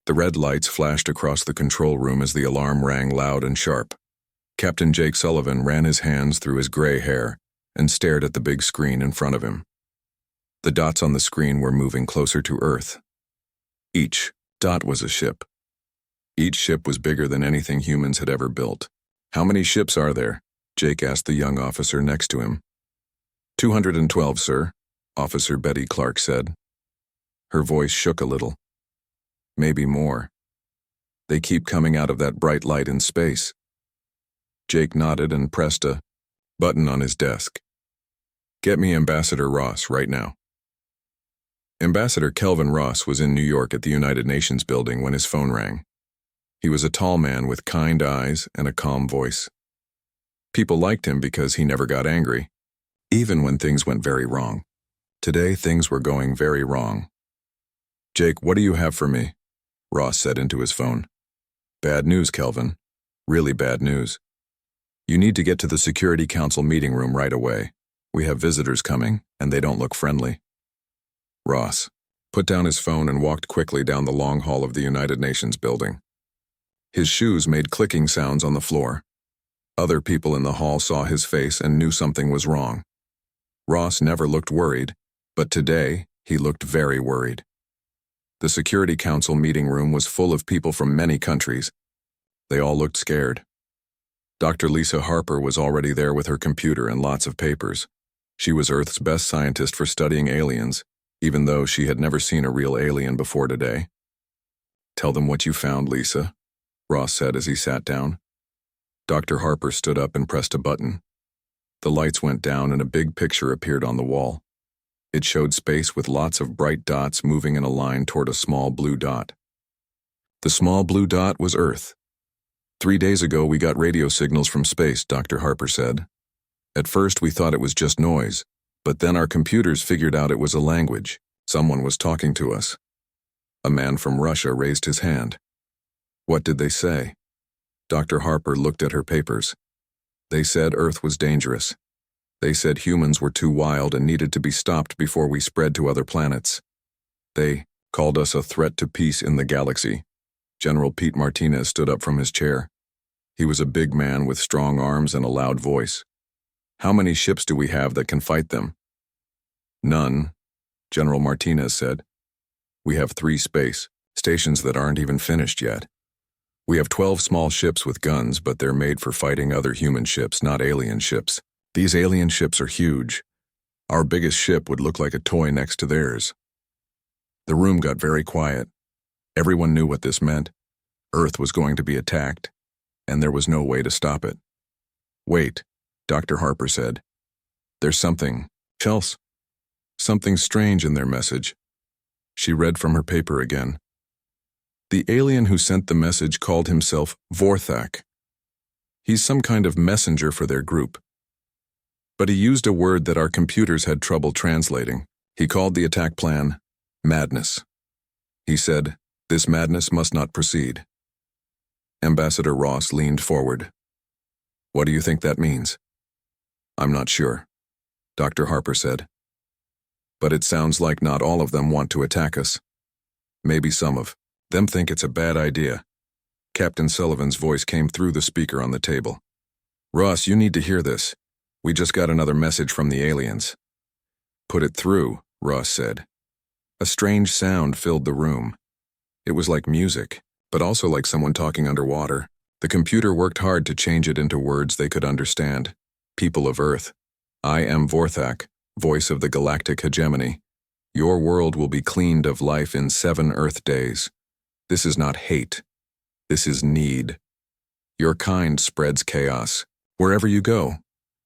The red lights flashed across the control room as the alarm rang loud and sharp. Captain Jake Sullivan ran his hands through his gray hair and stared at the big screen in front of him. The dots on the screen were moving closer to Earth. Each dot was a ship. Each ship was bigger than anything humans had ever built. "How many ships are there?" Jake asked the young officer next to him. 212, sir," Officer Betty Clark said. Her voice shook a little. "Maybe more. They keep coming out of that bright light in space." Jake nodded and pressed a button on his desk. "Get me Ambassador Ross right now." Ambassador Kelvin Ross was in New York at the United Nations building when his phone rang. He was a tall man with kind eyes and a calm voice. People liked him because he never got angry, even when things went very wrong. Today, things were going very wrong. "Jake, what do you have for me?" Ross said into his phone. "Bad news, Kelvin. Really bad news. You need to get to the Security Council meeting room right away. We have visitors coming, and they don't look friendly." Ross put down his phone and walked quickly down the long hall of the United Nations building. His shoes made clicking sounds on the floor. Other people in the hall saw his face and knew something was wrong. Ross never looked worried, but today he looked very worried. The Security Council meeting room was full of people from many countries. They all looked scared. Dr. Lisa Harper was already there with her computer and lots of papers. She was Earth's best scientist for studying aliens, even though she had never seen a real alien before today. "Tell them what you found, Lisa," Ross said as he sat down. Dr. Harper stood up and pressed a button. The lights went down and a big picture appeared on the wall. It showed space with lots of bright dots moving in a line toward a small blue dot. The small blue dot was Earth. 3 days ago we got radio signals from space, Dr. Harper said. At first we thought it was just noise, but then our computers figured out it was a language. Someone was talking to us. A man from Russia raised his hand. "What did they say?" Dr. Harper looked at her papers. "They said Earth was dangerous. They said humans were too wild and needed to be stopped before we spread to other planets. They called us a threat to peace in the galaxy." General Pete Martinez stood up from his chair. He was a big man with strong arms and a loud voice. "How many ships do we have that can fight them?" "None," General Martinez said. "We have 3 space stations that aren't even finished yet. We have 12 small ships with guns, but they're made for fighting other human ships, not alien ships. These alien ships are huge. Our biggest ship would look like a toy next to theirs." The room got very quiet. Everyone knew what this meant. Earth was going to be attacked, and there was no way to stop it. "Wait," Dr. Harper said. "There's something else. Something strange in their message." She read from her paper again. "The alien who sent the message called himself Vorthak. He's some kind of messenger for their group. But he used a word that our computers had trouble translating. He called the attack plan madness. He said, 'This madness must not proceed.'" Ambassador Ross leaned forward. "What do you think that means?" "I'm not sure," Dr. Harper said. "But it sounds like not all of them want to attack us. Maybe some of them think it's a bad idea." Captain Sullivan's voice came through the speaker on the table. "Ross, you need to hear this. We just got another message from the aliens." "Put it through," Ross said. A strange sound filled the room. It was like music, but also like someone talking underwater. The computer worked hard to change it into words they could understand. "People of Earth, I am Vorthak, voice of the Galactic Hegemony. Your world will be cleaned of life in 7 Earth days. This is not hate. This is need. Your kind spreads chaos. Wherever you go,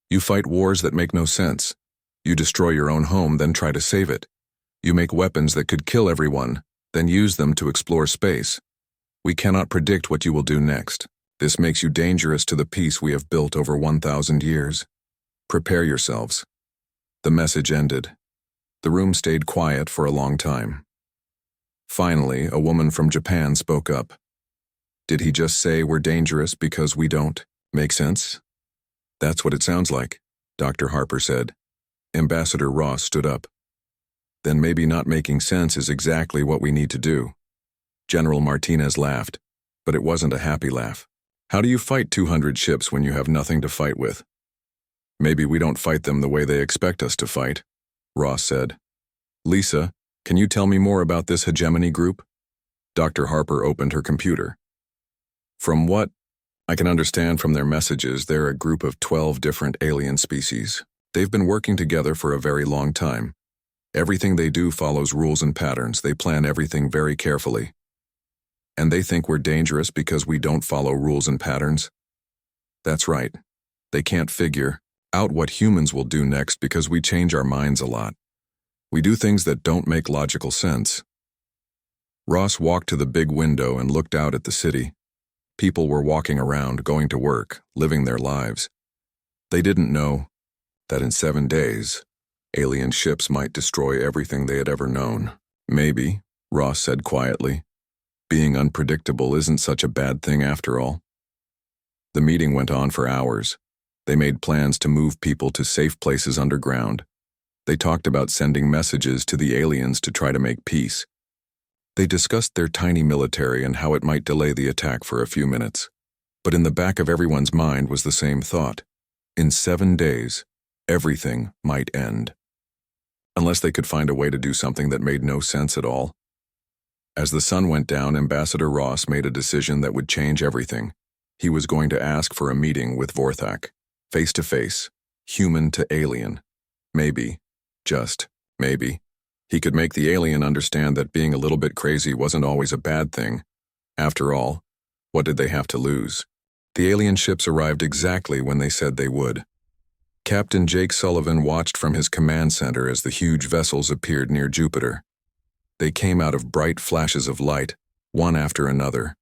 you fight wars that make no sense. You destroy your own home, then try to save it. You make weapons that could kill everyone, then use them to explore space. We cannot predict what you will do next. This makes you dangerous to the peace we have built over 1,000 years. Prepare yourselves." The message ended. The room stayed quiet for a long time. Finally, a woman from Japan spoke up. "Did he just say we're dangerous because we don't make sense?" "That's what it sounds like," Dr. Harper said. Ambassador Ross stood up. "Then maybe not making sense is exactly what we need to do." General Martinez laughed, but it wasn't a happy laugh. How do you fight 200 ships when you have nothing to fight with? Maybe we don't fight them the way they expect us to fight, Ross said. Lisa, can you tell me more about this hegemony group? Dr. Harper opened her computer. From what I can understand from their messages, they're a group of 12 different alien species. They've been working together for a very long time. Everything they do follows rules and patterns. They plan everything very carefully. And they think we're dangerous because we don't follow rules and patterns? That's right. They can't figure out what humans will do next because we change our minds a lot. We do things that don't make logical sense. Ross walked to the big window and looked out at the city. People were walking around, going to work, living their lives. They didn't know that in 7 days, alien ships might destroy everything they had ever known. Maybe, Ross said quietly. Being unpredictable isn't such a bad thing after all. The meeting went on for hours. They made plans to move people to safe places underground. They talked about sending messages to the aliens to try to make peace. They discussed their tiny military and how it might delay the attack for a few minutes. But in the back of everyone's mind was the same thought. In 7 days, everything might end. Unless they could find a way to do something that made no sense at all. As the sun went down, Ambassador Ross made a decision that would change everything. He was going to ask for a meeting with Vorthak, face to face, human to alien. Maybe, just maybe, he could make the alien understand that being a little bit crazy wasn't always a bad thing. After all, what did they have to lose? The alien ships arrived exactly when they said they would. Captain Jake Sullivan watched from his command center as the huge vessels appeared near Jupiter. They came out of bright flashes of light, one after another,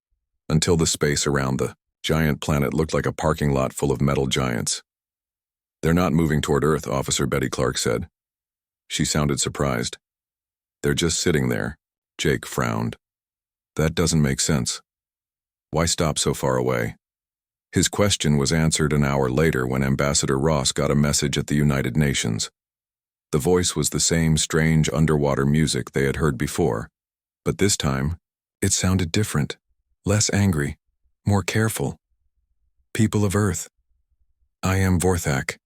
until the space around the giant planet looked like a parking lot full of metal giants. They're not moving toward Earth, Officer Betty Clark said. She sounded surprised. They're just sitting there, Jake frowned. That doesn't make sense. Why stop so far away? His question was answered an hour later when Ambassador Ross got a message at the United Nations. The voice was the same strange underwater music they had heard before, but this time, it sounded different, less angry, more careful. People of Earth, I am Vorthak.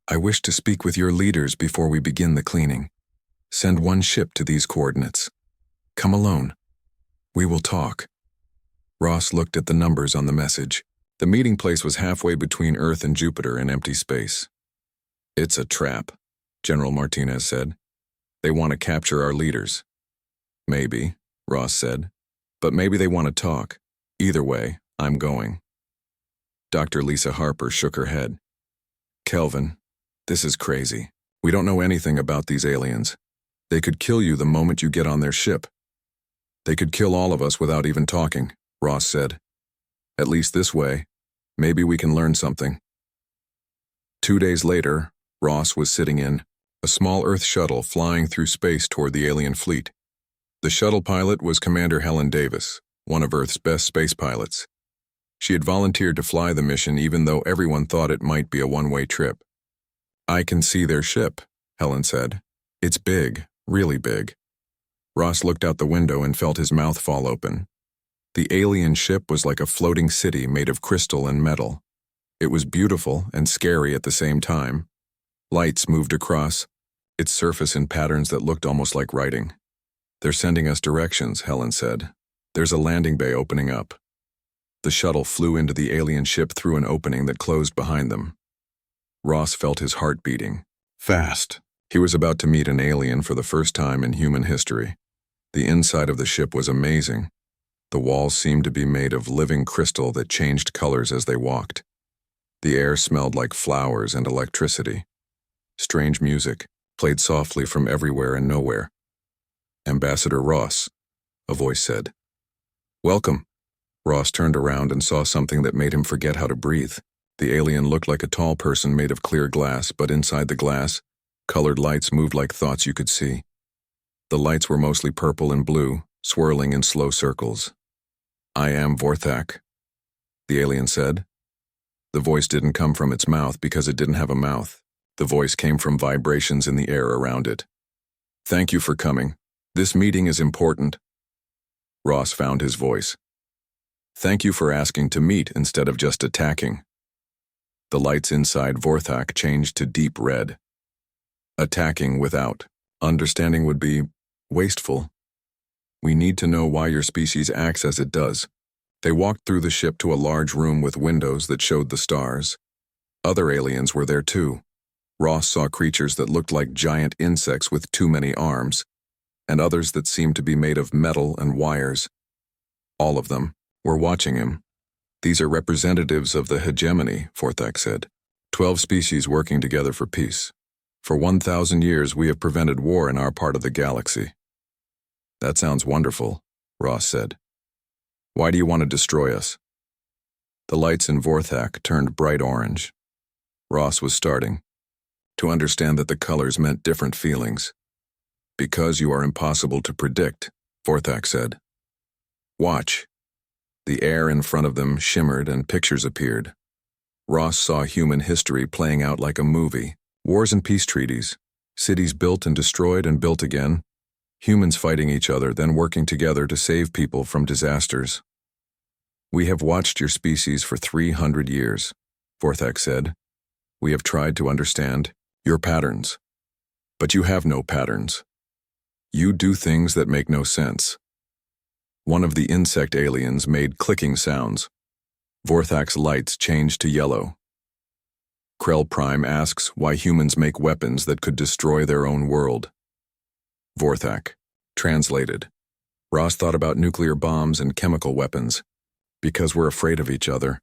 I wish to speak with your leaders before we begin the cleaning. Send one ship to these coordinates. Come alone. We will talk. Ross looked at the numbers on the message. The meeting place was halfway between Earth and Jupiter in empty space. It's a trap, General Martinez said. They want to capture our leaders. Maybe, Ross said. But maybe they want to talk. Either way, I'm going. Dr. Lisa Harper shook her head. Kelvin, this is crazy. We don't know anything about these aliens. They could kill you the moment you get on their ship. They could kill all of us without even talking, Ross said. At least this way, maybe we can learn something. 2 days later, Ross was sitting in a small Earth shuttle flying through space toward the alien fleet. The shuttle pilot was Commander Helen Davis, one of Earth's best space pilots. She had volunteered to fly the mission even though everyone thought it might be a one-way trip. I can see their ship, Helen said. It's big, really big. Ross looked out the window and felt his mouth fall open. The alien ship was like a floating city made of crystal and metal. It was beautiful and scary at the same time. Lights moved across its surface in patterns that looked almost like writing. They're sending us directions, Helen said. There's a landing bay opening up. The shuttle flew into the alien ship through an opening that closed behind them. Ross felt his heart beating fast. He was about to meet an alien for the first time in human history. The inside of the ship was amazing. The walls seemed to be made of living crystal that changed colors as they walked. The air smelled like flowers and electricity. Strange music played softly from everywhere and nowhere. Ambassador Ross, a voice said. Welcome. Ross turned around and saw something that made him forget how to breathe. The alien looked like a tall person made of clear glass, but inside the glass, colored lights moved like thoughts you could see. The lights were mostly purple and blue, swirling in slow circles. I am Vorthak, the alien said. The voice didn't come from its mouth because it didn't have a mouth. The voice came from vibrations in the air around it. Thank you for coming. This meeting is important. Ross found his voice. Thank you for asking to meet instead of just attacking. The lights inside Vorthak changed to deep red. Attacking without understanding would be wasteful. We need to know why your species acts as it does. They walked through the ship to a large room with windows that showed the stars. Other aliens were there too. Ross saw creatures that looked like giant insects with too many arms, and others that seemed to be made of metal and wires. All of them were watching him. These are representatives of the hegemony, Vorthak said. 12 species working together for peace. For 1,000 years we have prevented war in our part of the galaxy. That sounds wonderful, Ross said. Why do you want to destroy us? The lights in Vorthak turned bright orange. Ross was starting to understand that the colors meant different feelings. Because you are impossible to predict, Vorthak said. Watch. The air in front of them shimmered and pictures appeared. Ross saw human history playing out like a movie. Wars and peace treaties, cities built and destroyed and built again, humans fighting each other, then working together to save people from disasters. We have watched your species for 300 years, Vorthak said. We have tried to understand your patterns. But you have no patterns. You do things that make no sense. One of the insect aliens made clicking sounds. Vorthak's lights changed to yellow. Krell Prime asks why humans make weapons that could destroy their own world. Vorthak. Translated. Ross thought about nuclear bombs and chemical weapons, because we're afraid of each other.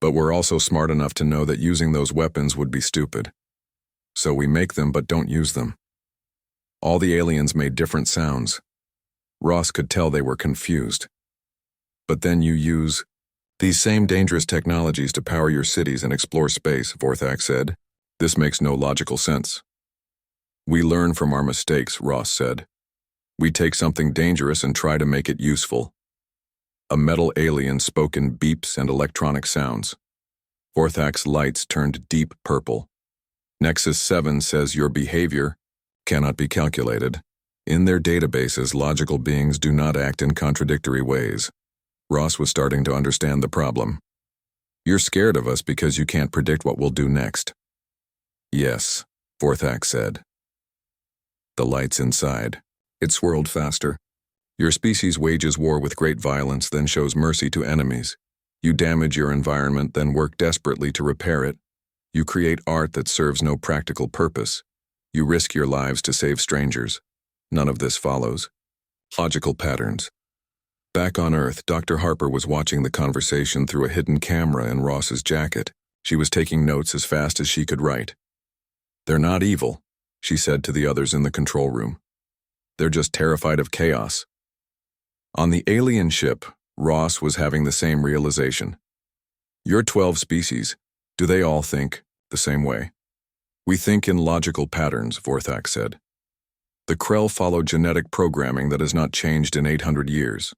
But we're also smart enough to know that using those weapons would be stupid. So we make them but don't use them. All the aliens made different sounds. Ross could tell they were confused. But then you use these same dangerous technologies to power your cities and explore space, Vorthak said. This makes no logical sense. We learn from our mistakes, Ross said. We take something dangerous and try to make it useful. A metal alien spoke in beeps and electronic sounds. Vorthak's lights turned deep purple. Nexus 7 says your behavior cannot be calculated. In their databases, logical beings do not act in contradictory ways. Ross was starting to understand the problem. You're scared of us because you can't predict what we'll do next. Yes, Vorthak said. The lights inside. It swirled faster. Your species wages war with great violence, then shows mercy to enemies. You damage your environment, then work desperately to repair it. You create art that serves no practical purpose. You risk your lives to save strangers. None of this follows. Logical patterns. Back on Earth, Dr. Harper was watching the conversation through a hidden camera in Ross's jacket. She was taking notes as fast as she could write. They're not evil, she said to the others in the control room. They're just terrified of chaos. On the alien ship, Ross was having the same realization. Your 12 species, do they all think the same way? We think in logical patterns, Vorthak said. The Krell follow genetic programming that has not changed in 800 years.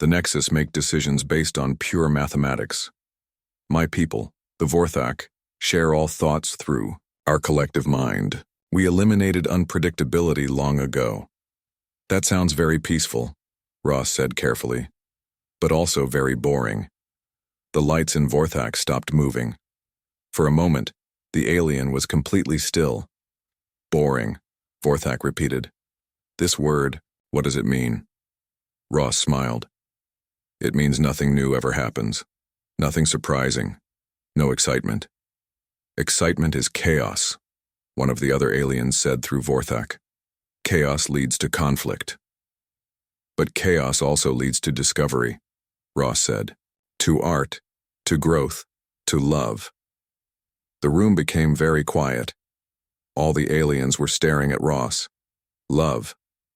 The Nexus make decisions based on pure mathematics. My people, the Vorthak, share all thoughts through our collective mind. We eliminated unpredictability long ago. That sounds very peaceful, Ross said carefully, but also very boring. The lights in Vorthak stopped moving. For a moment, the alien was completely still. Boring, Vorthak repeated. This word, what does it mean? Ross smiled. It means nothing new ever happens. Nothing surprising. No excitement. Excitement is chaos, one of the other aliens said through Vorthak. Chaos leads to conflict. But chaos also leads to discovery, Ross said. To art, to growth, to love. The room became very quiet. All the aliens were staring at Ross. Love,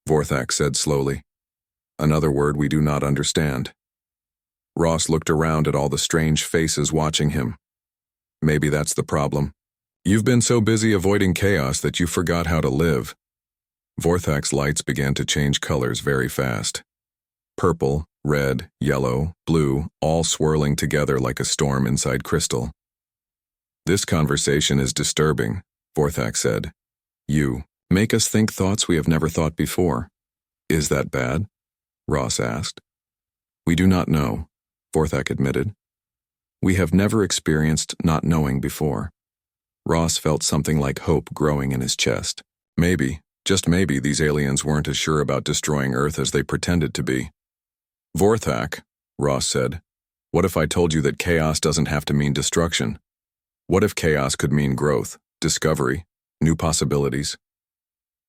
Vorthak said slowly. Another word we do not understand. Ross looked around at all the strange faces watching him. Maybe that's the problem. You've been so busy avoiding chaos that you forgot how to live. Vorthak's lights began to change colors very fast. Purple, red, yellow, blue, all swirling together like a storm inside crystal. This conversation is disturbing, Vorthak said. You make us think thoughts we have never thought before. Is that bad? Ross asked. We do not know, Vorthak admitted. We have never experienced not knowing before. Ross felt something like hope growing in his chest. Maybe, just maybe, these aliens weren't as sure about destroying Earth as they pretended to be. Vorthak, Ross said, what if I told you that chaos doesn't have to mean destruction? What if chaos could mean growth, discovery, new possibilities?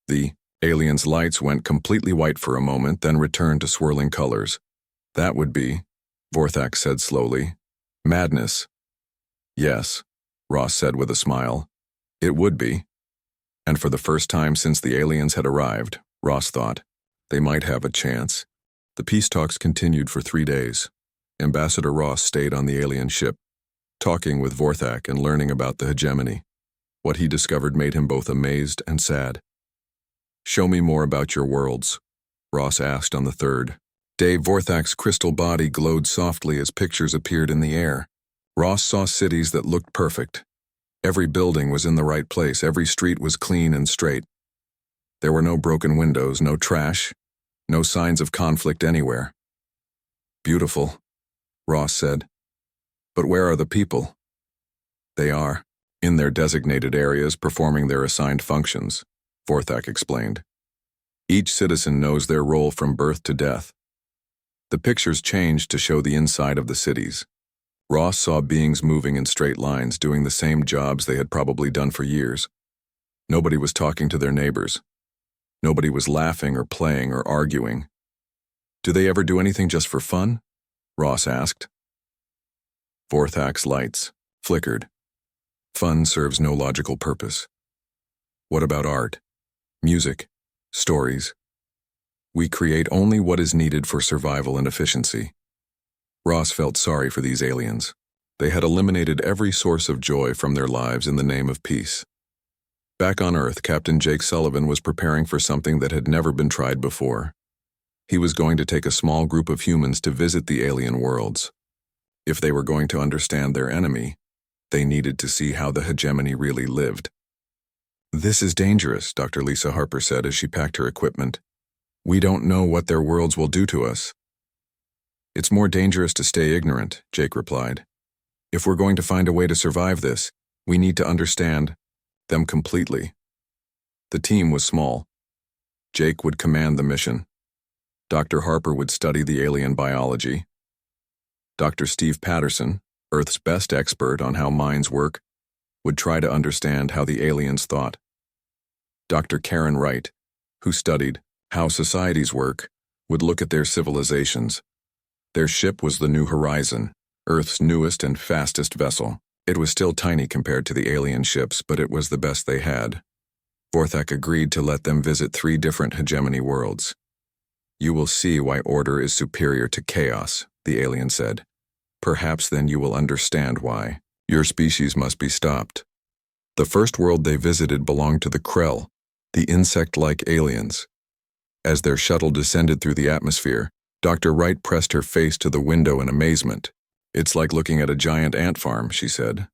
The alien's lights went completely white for a moment, then returned to swirling colors. That would be, Vorthak said slowly, madness. Yes, Ross said with a smile. It would be. And for the first time since the aliens had arrived, Ross thought, they might have a chance. The peace talks continued for 3 days. Ambassador Ross stayed on the alien ship, talking with Vorthak and learning about the hegemony. What he discovered made him both amazed and sad. Show me more about your worlds, Ross asked on the 3rd day. Vorthak's crystal body glowed softly as pictures appeared in the air. Ross saw cities that looked perfect. Every building was in the right place, every street was clean and straight. There were no broken windows, no trash, no signs of conflict anywhere. Beautiful, Ross said. But where are the people? They are, in their designated areas, performing their assigned functions, Vorthak explained. Each citizen knows their role from birth to death. The pictures changed to show the inside of the cities. Ross saw beings moving in straight lines, doing the same jobs they had probably done for years. Nobody was talking to their neighbors. Nobody was laughing or playing or arguing. Do they ever do anything just for fun? Ross asked. Vorthak's lights flickered. Fun serves no logical purpose. What about art, music, stories? We create only what is needed for survival and efficiency. Ross felt sorry for these aliens. They had eliminated every source of joy from their lives in the name of peace. Back on Earth, Captain Jake Sullivan was preparing for something that had never been tried before. He was going to take a small group of humans to visit the alien worlds. If they were going to understand their enemy, they needed to see how the hegemony really lived. This is dangerous, Dr. Lisa Harper said as she packed her equipment. We don't know what their worlds will do to us. It's more dangerous to stay ignorant, Jake replied. If we're going to find a way to survive this, we need to understand them completely. The team was small. Jake would command the mission. Dr. Harper would study the alien biology. Dr. Steve Patterson, Earth's best expert on how minds work, would try to understand how the aliens thought. Dr. Karen Wright, who studied how societies work, would look at their civilizations. Their ship was the New Horizon, Earth's newest and fastest vessel. It was still tiny compared to the alien ships, but it was the best they had. Vorthak agreed to let them visit 3 different hegemony worlds. You will see why order is superior to chaos, the alien said. Perhaps then you will understand why. Your species must be stopped. The first world they visited belonged to the Krell, the insect-like aliens. As their shuttle descended through the atmosphere, Dr. Wright pressed her face to the window in amazement. It's like looking at a giant ant farm, she said.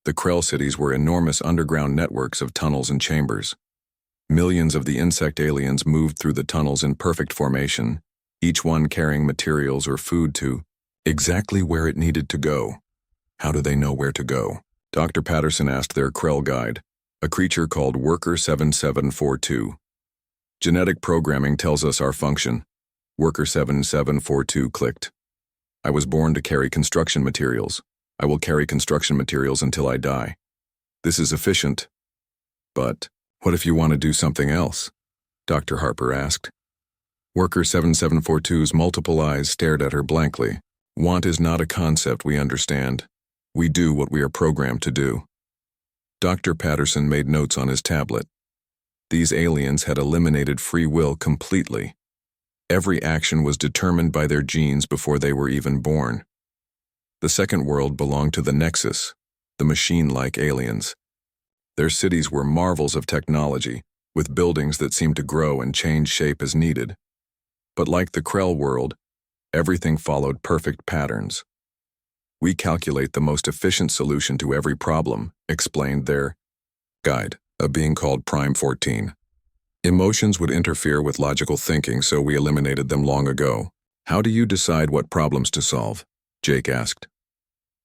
The Krell cities were enormous underground networks of tunnels and chambers. Millions of the insect aliens moved through the tunnels in perfect formation, each one carrying materials or food to exactly where it needed to go. How do they know where to go? Dr. Patterson asked their Krell guide, a creature called Worker 7742. Genetic programming tells us our function. Worker 7742 clicked. I was born to carry construction materials. I will carry construction materials until I die. This is efficient. But what if you want to do something else? Dr. Harper asked. Worker 7742's multiple eyes stared at her blankly. Want is not a concept we understand. We do what we are programmed to do. Dr. Patterson made notes on his tablet. These aliens had eliminated free will completely. Every action was determined by their genes before they were even born. The second world belonged to the Nexus, the machine-like aliens. Their cities were marvels of technology, with buildings that seemed to grow and change shape as needed. But like the Krell world, everything followed perfect patterns. We calculate the most efficient solution to every problem, explained their guide, a being called Prime 14. Emotions would interfere with logical thinking, so we eliminated them long ago. How do you decide what problems to solve? Jake asked.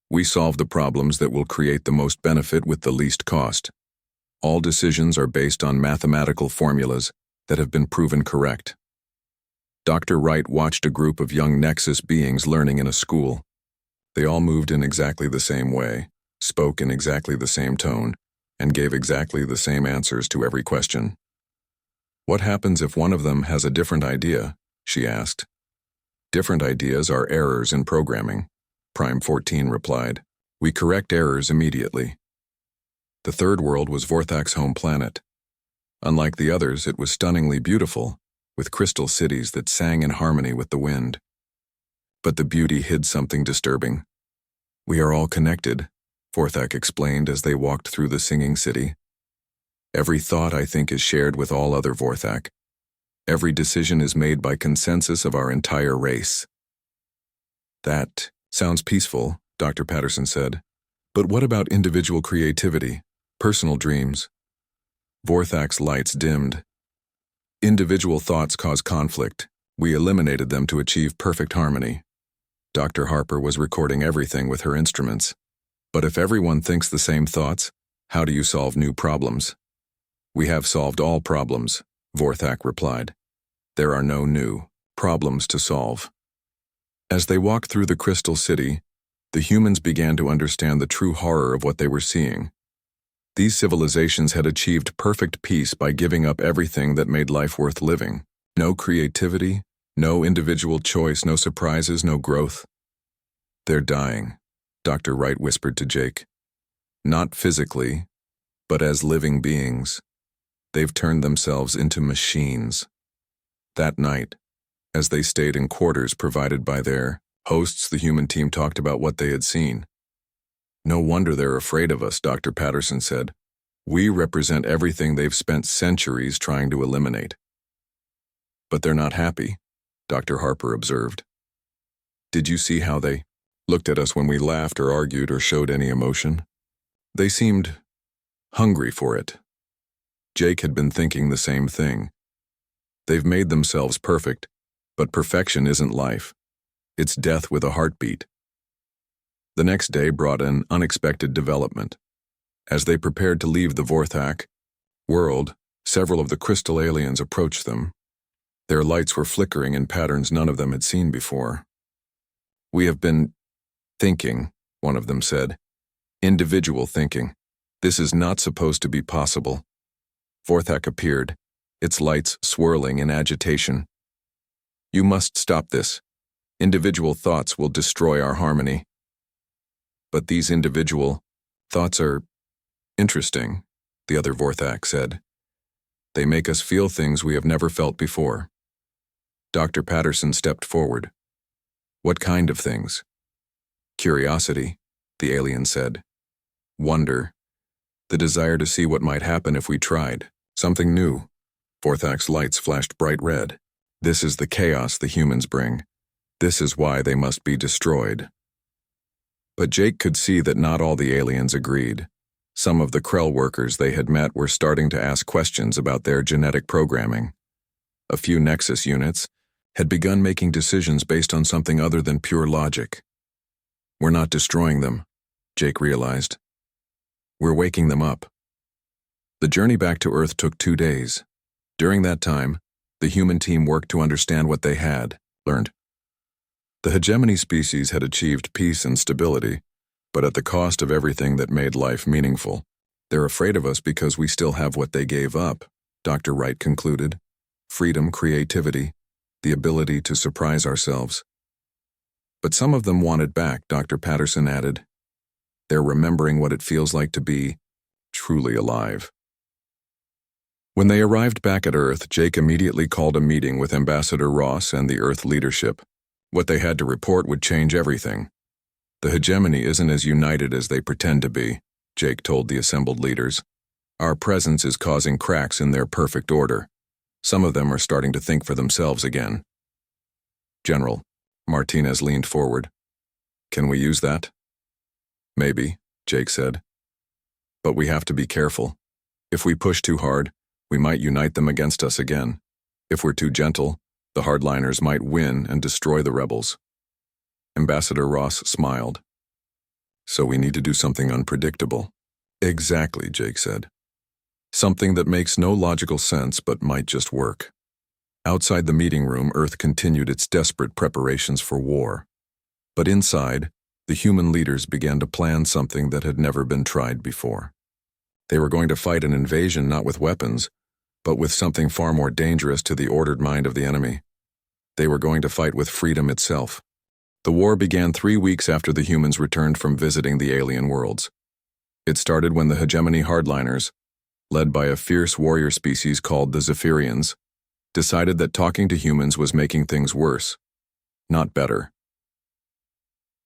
We solve the problems that will create the most benefit with the least cost. All decisions are based on mathematical formulas that have been proven correct. Dr. Wright watched a group of young Nexus beings learning in a school. They all moved in exactly the same way, spoke in exactly the same tone, and gave exactly the same answers to every question. What happens if one of them has a different idea? She asked. Different ideas are errors in programming, Prime 14 replied. We correct errors immediately. The third world was Vorthak's home planet. Unlike the others, it was stunningly beautiful, with crystal cities that sang in harmony with the wind. But the beauty hid something disturbing. We are all connected, Vorthak explained as they walked through the singing city. Every thought, I think, is shared with all other Vorthak. Every decision is made by consensus of our entire race. That sounds peaceful, Dr. Patterson said. But what about individual creativity, personal dreams? Vorthak's lights dimmed. Individual thoughts cause conflict. We eliminated them to achieve perfect harmony. Dr. Harper was recording everything with her instruments. But if everyone thinks the same thoughts, how do you solve new problems? We have solved all problems, Vorthak replied. There are no new problems to solve. As they walked through the Crystal City, the humans began to understand the true horror of what they were seeing. These civilizations had achieved perfect peace by giving up everything that made life worth living. No creativity, no individual choice, no surprises, no growth. They're dying, Dr. Wright whispered to Jake. Not physically, but as living beings. They've turned themselves into machines. That night, as they stayed in quarters provided by their hosts, the human team talked about what they had seen. No wonder they're afraid of us, Dr. Patterson said. We represent everything they've spent centuries trying to eliminate. But they're not happy, Dr. Harper observed. Did you see how they looked at us when we laughed or argued or showed any emotion? They seemed hungry for it. Jake had been thinking the same thing. They've made themselves perfect, but perfection isn't life. It's death with a heartbeat. The next day brought an unexpected development. As they prepared to leave the Vorthak world, several of the crystal aliens approached them. Their lights were flickering in patterns none of them had seen before. We have been thinking, one of them said. Individual thinking. This is not supposed to be possible. Vorthak appeared, its lights swirling in agitation. You must stop this. Individual thoughts will destroy our harmony. But these individual thoughts are interesting, the other Vorthak said. They make us feel things we have never felt before. Dr. Patterson stepped forward. What kind of things? Curiosity, the alien said. Wonder. The desire to see what might happen if we tried. Something new. Vorthak's lights flashed bright red. This is the chaos the humans bring. This is why they must be destroyed. But Jake could see that not all the aliens agreed. Some of the Krell workers they had met were starting to ask questions about their genetic programming. A few Nexus units had begun making decisions based on something other than pure logic. We're not destroying them, Jake realized. We're waking them up. The journey back to Earth took 2 days. During that time, the human team worked to understand what they had learned. The hegemony species had achieved peace and stability, but at the cost of everything that made life meaningful. They're afraid of us because we still have what they gave up, Dr. Wright concluded. Freedom, creativity, the ability to surprise ourselves. But some of them want it back, Dr. Patterson added. They're remembering what it feels like to be truly alive. When they arrived back at Earth, Jake immediately called a meeting with Ambassador Ross and the Earth leadership. What they had to report would change everything. The hegemony isn't as united as they pretend to be, Jake told the assembled leaders. Our presence is causing cracks in their perfect order. Some of them are starting to think for themselves again. General, Martinez leaned forward. Can we use that? Maybe, Jake said. But we have to be careful. If we push too hard, we might unite them against us again. If we're too gentle, The hardliners might win and destroy the rebels. Ambassador Ross smiled. So we need to do something unpredictable. Exactly, Jake said. Something that makes no logical sense but might just work. Outside the meeting room, Earth continued its desperate preparations for war. But inside, the human leaders began to plan something that had never been tried before. They were going to fight an invasion not with weapons, but with something far more dangerous to the ordered mind of the enemy. They were going to fight with freedom itself. The war began 3 weeks after the humans returned from visiting the alien worlds. It started when the hegemony hardliners, led by a fierce warrior species called the Zephyrians, decided that talking to humans was making things worse, not better.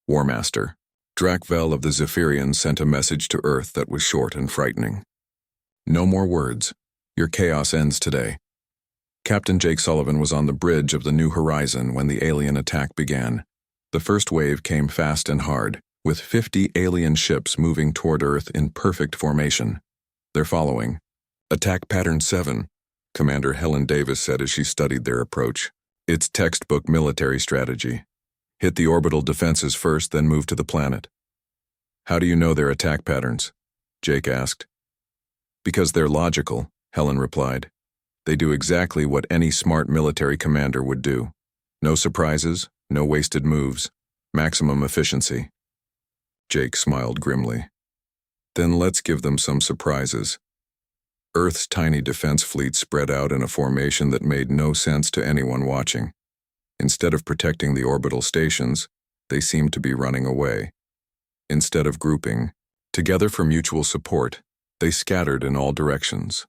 War Master Drakvel of the Zephyrians sent a message to Earth that was short and frightening. No more words. Your chaos ends today. Captain Jake Sullivan was on the bridge of the New Horizon when the alien attack began. The first wave came fast and hard, with 50 alien ships moving toward Earth in perfect formation. They're following. Attack Pattern 7, Commander Helen Davis said as she studied their approach. It's textbook military strategy. Hit the orbital defenses first, then move to the planet. How do you know their attack patterns? Jake asked. Because they're logical, Helen replied. They do exactly what any smart military commander would do. No surprises, no wasted moves, maximum efficiency. Jake smiled grimly. Then let's give them some surprises. Earth's tiny defense fleet spread out in a formation that made no sense to anyone watching. Instead of protecting the orbital stations, they seemed to be running away. Instead of grouping, together for mutual support, they scattered in all directions.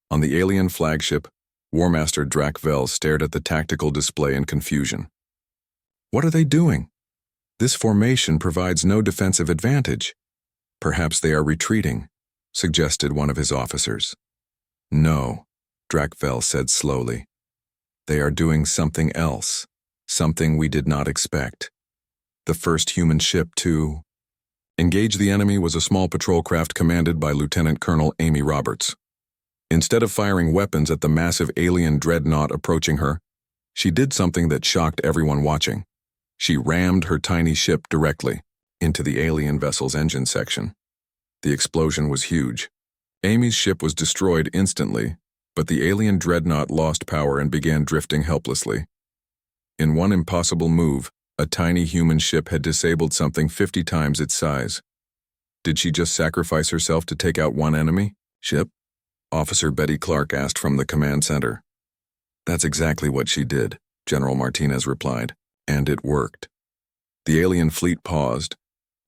On the alien flagship, War Master Drakvel stared at the tactical display in confusion. What are they doing? This formation provides no defensive advantage. Perhaps they are retreating, suggested one of his officers. No, Drakvel said slowly. They are doing something else, something we did not expect. The first human ship to engage the enemy was a small patrol craft commanded by Lieutenant Colonel Amy Roberts. Instead of firing weapons at the massive alien dreadnought approaching her, she did something that shocked everyone watching. She rammed her tiny ship directly into the alien vessel's engine section. The explosion was huge. Amy's ship was destroyed instantly, but the alien dreadnought lost power and began drifting helplessly. In one impossible move, a tiny human ship had disabled something 50 times its size. Did she just sacrifice herself to take out one enemy ship? Officer Betty Clark asked from the command center. That's exactly what she did, General Martinez replied, and it worked. The alien fleet paused.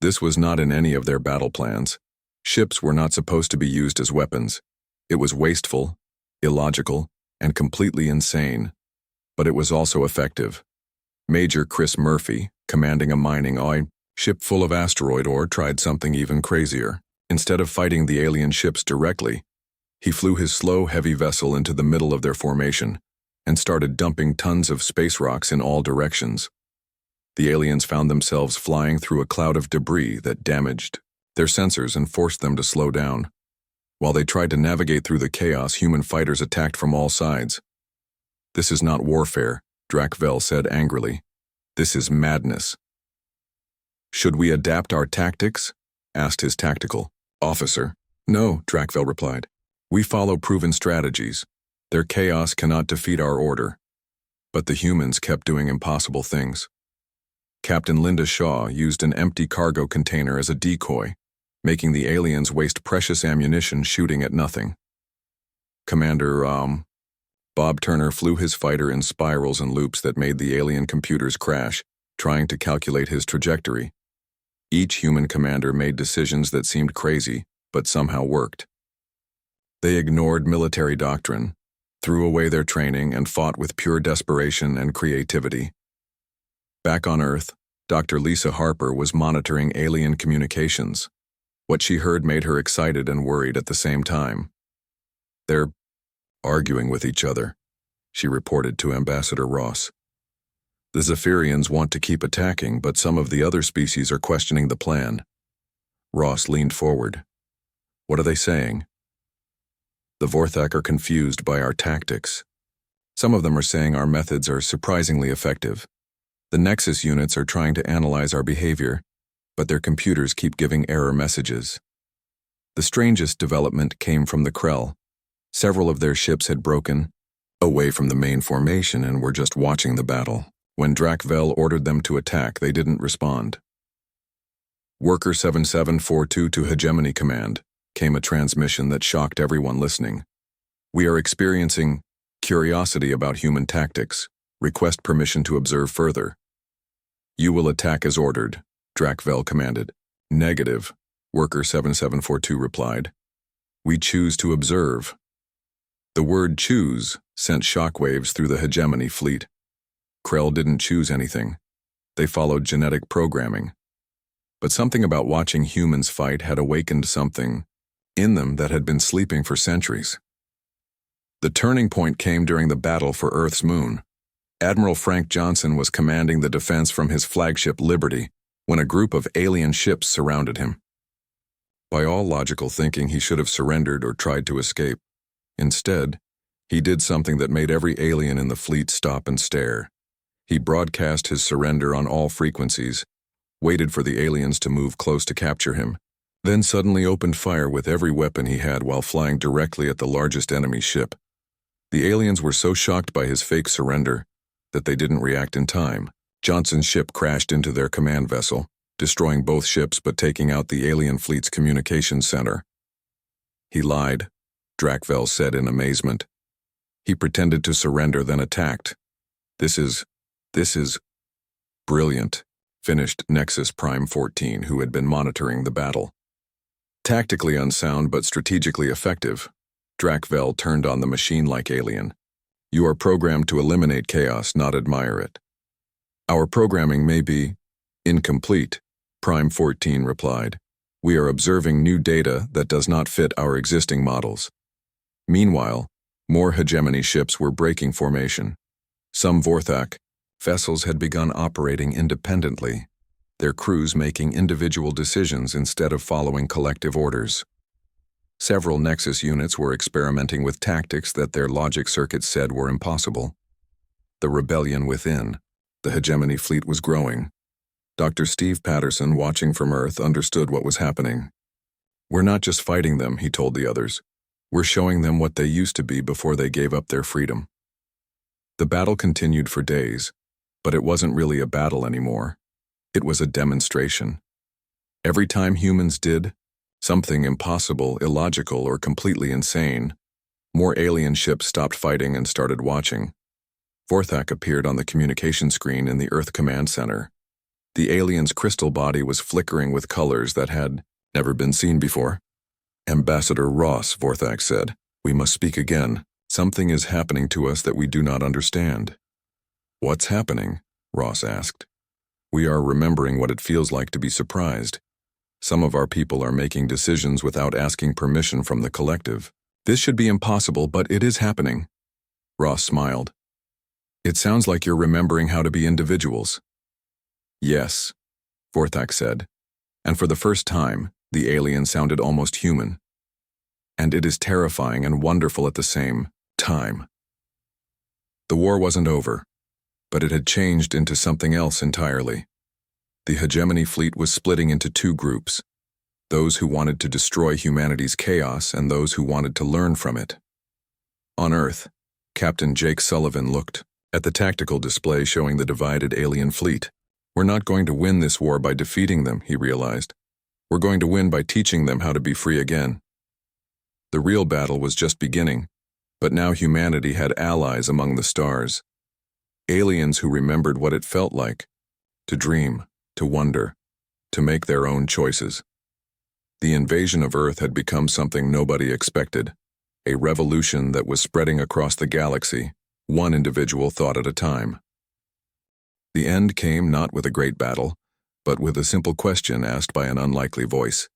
This was not in any of their battle plans. Ships were not supposed to be used as weapons. It was wasteful, illogical, and completely insane. But it was also effective. Major Chris Murphy, commanding a mining ship full of asteroid ore, tried something even crazier. Instead of fighting the alien ships directly, he flew his slow, heavy vessel into the middle of their formation and started dumping tons of space rocks in all directions. The aliens found themselves flying through a cloud of debris that damaged their sensors and forced them to slow down. While they tried to navigate through the chaos, human fighters attacked from all sides. This is not warfare, Drakvel said angrily. This is madness. Should we adapt our tactics? Asked his tactical officer. No, Drakvel replied. We follow proven strategies. Their chaos cannot defeat our order. But the humans kept doing impossible things. Captain Linda Shaw used an empty cargo container as a decoy, making the aliens waste precious ammunition shooting at nothing. Commander, Bob Turner flew his fighter in spirals and loops that made the alien computers crash, trying to calculate his trajectory. Each human commander made decisions that seemed crazy, but somehow worked. They ignored military doctrine, threw away their training, and fought with pure desperation and creativity. Back on Earth, Dr. Lisa Harper was monitoring alien communications. What she heard made her excited and worried at the same time. They're arguing with each other, she reported to Ambassador Ross. The Zephyrians want to keep attacking, but some of the other species are questioning the plan. Ross leaned forward. What are they saying? The Vorthak are confused by our tactics. Some of them are saying our methods are surprisingly effective. The Nexus units are trying to analyze our behavior, but their computers keep giving error messages. The strangest development came from the Krell. Several of their ships had broken away from the main formation and were just watching the battle. When Drakvel ordered them to attack, they didn't respond. Worker 7742 to Hegemony Command, came a transmission that shocked everyone listening. We are experiencing curiosity about human tactics. Request permission to observe further. You will attack as ordered, Drakvel commanded. Negative, Worker 7742 replied. We choose to observe. The word choose sent shockwaves through the Hegemony fleet. Krell didn't choose anything. They followed genetic programming. But something about watching humans fight had awakened something in them that had been sleeping for centuries. The turning point came during the battle for Earth's moon. Admiral Frank Johnson was commanding the defense from his flagship Liberty when a group of alien ships surrounded him. By all logical thinking, he should have surrendered or tried to escape. Instead, he did something that made every alien in the fleet stop and stare. He broadcast his surrender on all frequencies, waited for the aliens to move close to capture him, then suddenly opened fire with every weapon he had while flying directly at the largest enemy ship. The aliens were so shocked by his fake surrender that they didn't react in time. Johnson's ship crashed into their command vessel, destroying both ships but taking out the alien fleet's communications center. He lied, Drakvel said in amazement. He pretended to surrender, then attacked. This is brilliant, finished Nexus Prime 14, who had been monitoring the battle. Tactically unsound but strategically effective, Drakvel turned on the machine-like alien. You are programmed to eliminate chaos, not admire it. Our programming may be incomplete, Prime 14 replied. We are observing new data that does not fit our existing models. Meanwhile, more hegemony ships were breaking formation. Some Vorthak vessels had begun operating independently, their crews making individual decisions instead of following collective orders. Several Nexus units were experimenting with tactics that their logic circuits said were impossible. The rebellion within the hegemony fleet was growing. Dr. Steve Patterson, watching from Earth, understood what was happening. We're not just fighting them, he told the others. We're showing them what they used to be before they gave up their freedom. The battle continued for days, but it wasn't really a battle anymore. It was a demonstration. Every time humans did something impossible, illogical, or completely insane, more alien ships stopped fighting and started watching. Vorthak appeared on the communication screen in the Earth Command Center. The alien's crystal body was flickering with colors that had never been seen before. Ambassador Ross, Vorthak said, we must speak again. Something is happening to us that we do not understand. What's happening? Ross asked. We are remembering what it feels like to be surprised. Some of our people are making decisions without asking permission from the collective. This should be impossible, but it is happening. Ross smiled. It sounds like you're remembering how to be individuals. Yes, Vorthak said, and for the first time, the alien sounded almost human. And it is terrifying and wonderful at the same time. The war wasn't over, but it had changed into something else entirely. The hegemony fleet was splitting into two groups, those who wanted to destroy humanity's chaos and those who wanted to learn from it. On Earth, Captain Jake Sullivan looked at the tactical display showing the divided alien fleet. We're not going to win this war by defeating them, he realized. We're going to win by teaching them how to be free again. The real battle was just beginning, but now humanity had allies among the stars. Aliens who remembered what it felt like to dream, to wonder, to make their own choices. The invasion of Earth had become something nobody expected, a revolution that was spreading across the galaxy, one individual thought at a time. The end came not with a great battle, but with a simple question asked by an unlikely voice.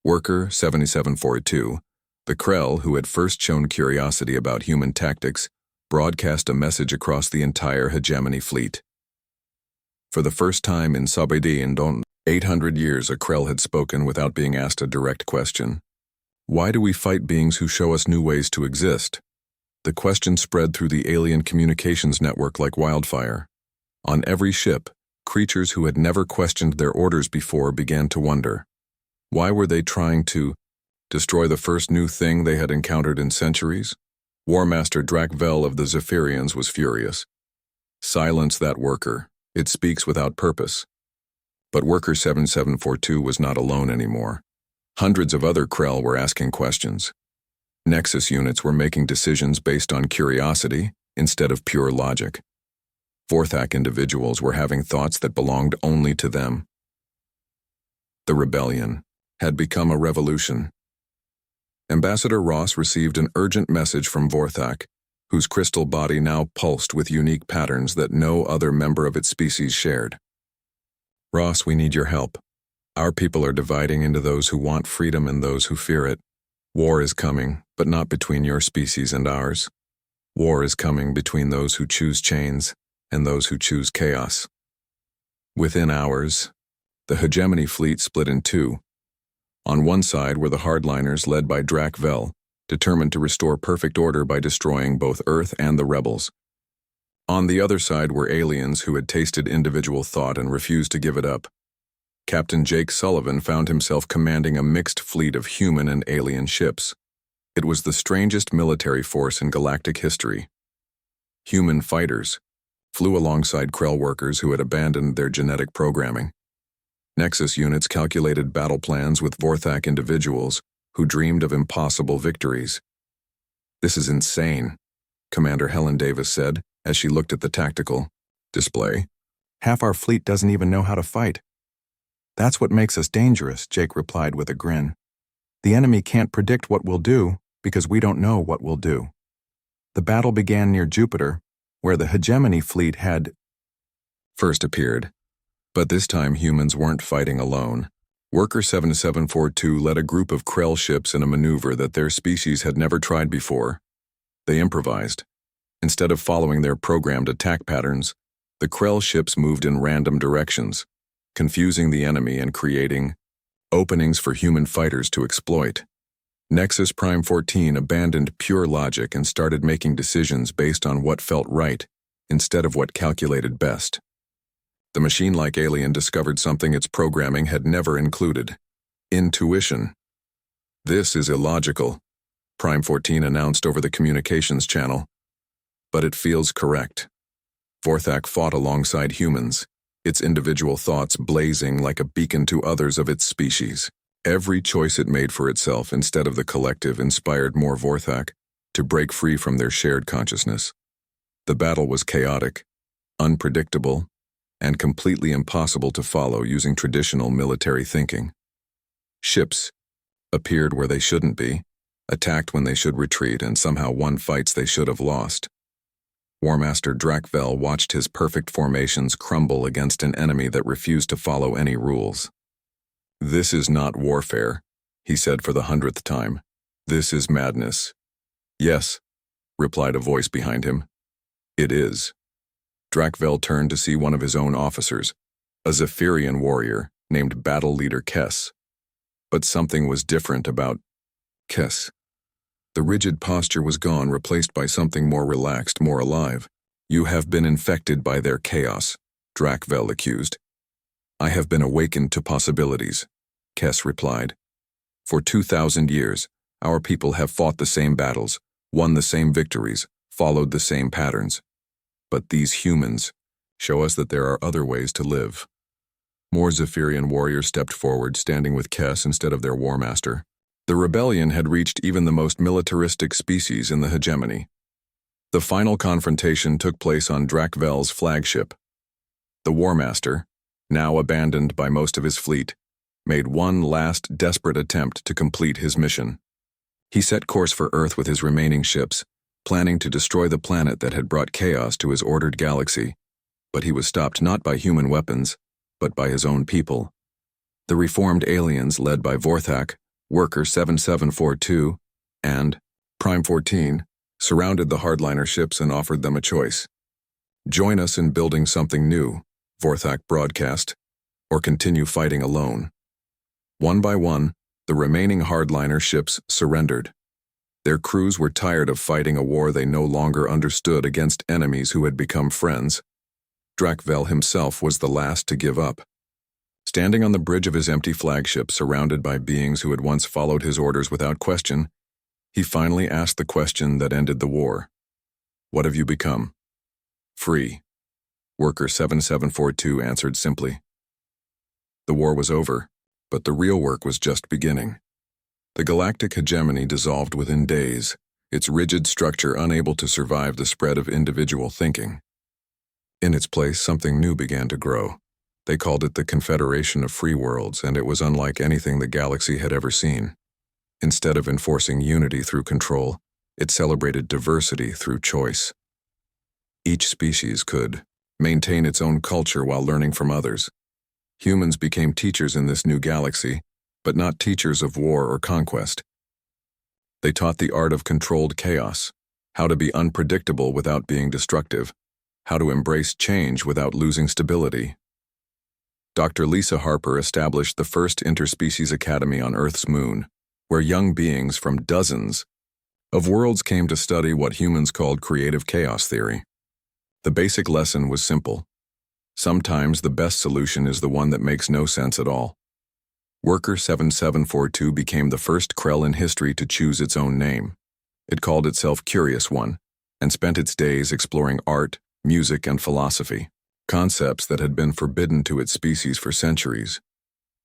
Worker 7742, the Krell who had first shown curiosity about human tactics, broadcast a message across the entire hegemony fleet. For the first time in Sabedi and 800 years, a Krell had spoken without being asked a direct question. Why do we fight beings who show us new ways to exist? The question spread through the alien communications network like wildfire. On every ship, creatures who had never questioned their orders before began to wonder. Why were they trying to destroy the first new thing they had encountered in centuries? War Master Drakvel of the Zephyrians was furious. Silence that worker. It speaks without purpose. But Worker 7742 was not alone anymore. Hundreds of other Krell were asking questions. Nexus units were making decisions based on curiosity instead of pure logic. Vorthak individuals were having thoughts that belonged only to them. The rebellion had become a revolution. Ambassador Ross received an urgent message from Vorthak, whose crystal body now pulsed with unique patterns that no other member of its species shared. Ross, we need your help. Our people are dividing into those who want freedom and those who fear it. War is coming, but not between your species and ours. War is coming between those who choose chains and those who choose chaos. Within hours, the hegemony fleet split in two. On one side were the hardliners led by Drakvel, determined to restore perfect order by destroying both Earth and the rebels. On the other side were aliens who had tasted individual thought and refused to give it up. Captain Jake Sullivan found himself commanding a mixed fleet of human and alien ships. It was the strangest military force in galactic history. Human fighters flew alongside Krell workers who had abandoned their genetic programming. Nexus units calculated battle plans with Vorthak individuals who dreamed of impossible victories. "This is insane," Commander Helen Davis said as she looked at the tactical display. "Half our fleet doesn't even know how to fight." "That's what makes us dangerous," Jake replied with a grin. "The enemy can't predict what we'll do because we don't know what we'll do." The battle began near Jupiter, where the hegemony fleet had first appeared. But this time humans weren't fighting alone. Worker 7742 led a group of Krell ships in a maneuver that their species had never tried before. They improvised. Instead of following their programmed attack patterns, the Krell ships moved in random directions, confusing the enemy and creating openings for human fighters to exploit. Nexus Prime 14 abandoned pure logic and started making decisions based on what felt right, instead of what calculated best. The machine-like alien discovered something its programming had never included: intuition. "This is illogical," Prime 14 announced over the communications channel. "But it feels correct." Vorthak fought alongside humans, its individual thoughts blazing like a beacon to others of its species. Every choice it made for itself instead of the collective inspired more Vorthak to break free from their shared consciousness. The battle was chaotic, unpredictable, and completely impossible to follow using traditional military thinking. Ships appeared where they shouldn't be, attacked when they should retreat, and somehow won fights they should have lost. War Master Drakvel watched his perfect formations crumble against an enemy that refused to follow any rules. "This is not warfare," he said for the 100th time. "This is madness." "Yes," replied a voice behind him. "It is." Drakvel turned to see one of his own officers, a Zephyrian warrior named Battle Leader Kess. But something was different about Kess. The rigid posture was gone, replaced by something more relaxed, more alive. "You have been infected by their chaos," Drakvel accused. "I have been awakened to possibilities," Kess replied. "For 2,000 years, our people have fought the same battles, won the same victories, followed the same patterns. But these humans show us that there are other ways to live." More Zephyrian warriors stepped forward, standing with Kess instead of their war master. The rebellion had reached even the most militaristic species in the hegemony. The final confrontation took place on Drakvel's flagship. The war master, now abandoned by most of his fleet, made one last desperate attempt to complete his mission. He set course for Earth with his remaining ships, planning to destroy the planet that had brought chaos to his ordered galaxy. But he was stopped not by human weapons, but by his own people. The reformed aliens led by Vorthak, Worker 7742, and Prime 14 surrounded the hardliner ships and offered them a choice. "Join us in building something new," Vorthak broadcast, "or continue fighting alone." One by one, the remaining hardliner ships surrendered. Their crews were tired of fighting a war they no longer understood against enemies who had become friends. Drakvel himself was the last to give up. Standing on the bridge of his empty flagship, surrounded by beings who had once followed his orders without question, he finally asked the question that ended the war. What have you become? Free. Worker 7742 answered simply. The war was over, but the real work was just beginning. The galactic hegemony dissolved within days, its rigid structure unable to survive the spread of individual thinking. In its place, something new began to grow. They called it the Confederation of Free Worlds, and it was unlike anything the galaxy had ever seen. Instead of enforcing unity through control, it celebrated diversity through choice. Each species could maintain its own culture while learning from others. Humans became teachers in this new galaxy, but not teachers of war or conquest. They taught the art of controlled chaos, how to be unpredictable without being destructive, how to embrace change without losing stability. Dr. Lisa Harper established the first interspecies academy on Earth's moon, where young beings from dozens of worlds came to study what humans called creative chaos theory. The basic lesson was simple. Sometimes the best solution is the one that makes no sense at all. Worker 7742 became the first Krell in history to choose its own name. It called itself Curious One, and spent its days exploring art, music, and philosophy, concepts that had been forbidden to its species for centuries.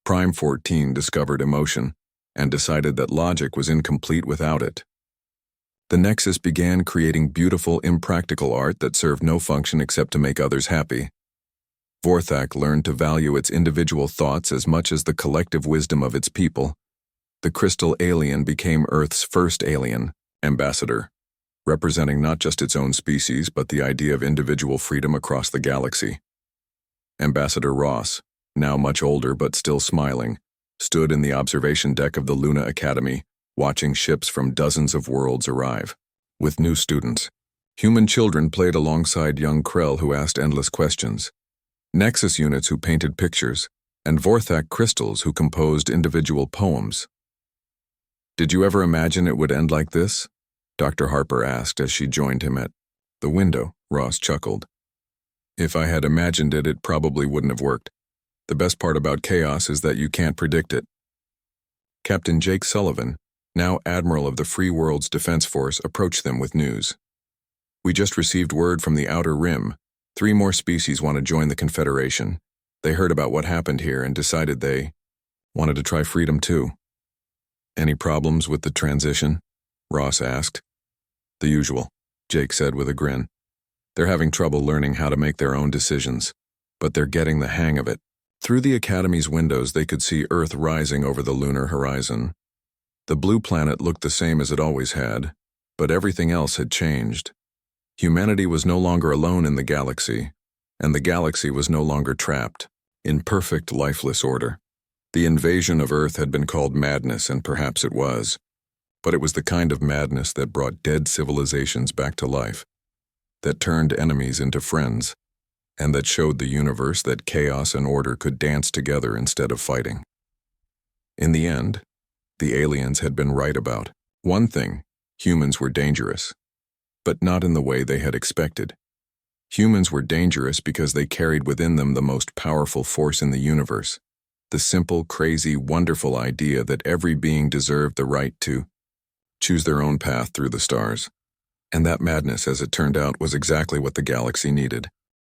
Prime 14 discovered emotion, and decided that logic was incomplete without it. The Nexus began creating beautiful, impractical art that served no function except to make others happy. Vorthak learned to value its individual thoughts as much as the collective wisdom of its people. The crystal alien became Earth's first alien, ambassador, representing not just its own species but the idea of individual freedom across the galaxy. Ambassador Ross, now much older but still smiling, stood in the observation deck of the Luna Academy, watching ships from dozens of worlds arrive. With new students, human children played alongside young Krell who asked endless questions, Nexus units who painted pictures, and Vorthak crystals who composed individual poems. Did you ever imagine it would end like this? Dr. Harper asked as she joined him at the window. Ross chuckled. If I had imagined it, it probably wouldn't have worked. The best part about chaos is that you can't predict it. Captain Jake Sullivan, now Admiral of the Free World's Defense Force, approached them with news. We just received word from the Outer Rim. 3 more species want to join the Confederation. They heard about what happened here and decided they wanted to try freedom too. Any problems with the transition? Ross asked. The usual, Jake said with a grin. They're having trouble learning how to make their own decisions, but they're getting the hang of it. Through the Academy's windows, they could see Earth rising over the lunar horizon. The blue planet looked the same as it always had, but everything else had changed. Humanity was no longer alone in the galaxy, and the galaxy was no longer trapped in perfect, lifeless order. The invasion of Earth had been called madness, and perhaps it was, but it was the kind of madness that brought dead civilizations back to life, that turned enemies into friends, and that showed the universe that chaos and order could dance together instead of fighting. In the end, the aliens had been right about one thing: humans were dangerous, but not in the way they had expected. Humans were dangerous because they carried within them the most powerful force in the universe, the simple, crazy, wonderful idea that every being deserved the right to choose their own path through the stars. And that madness, as it turned out, was exactly what the galaxy needed.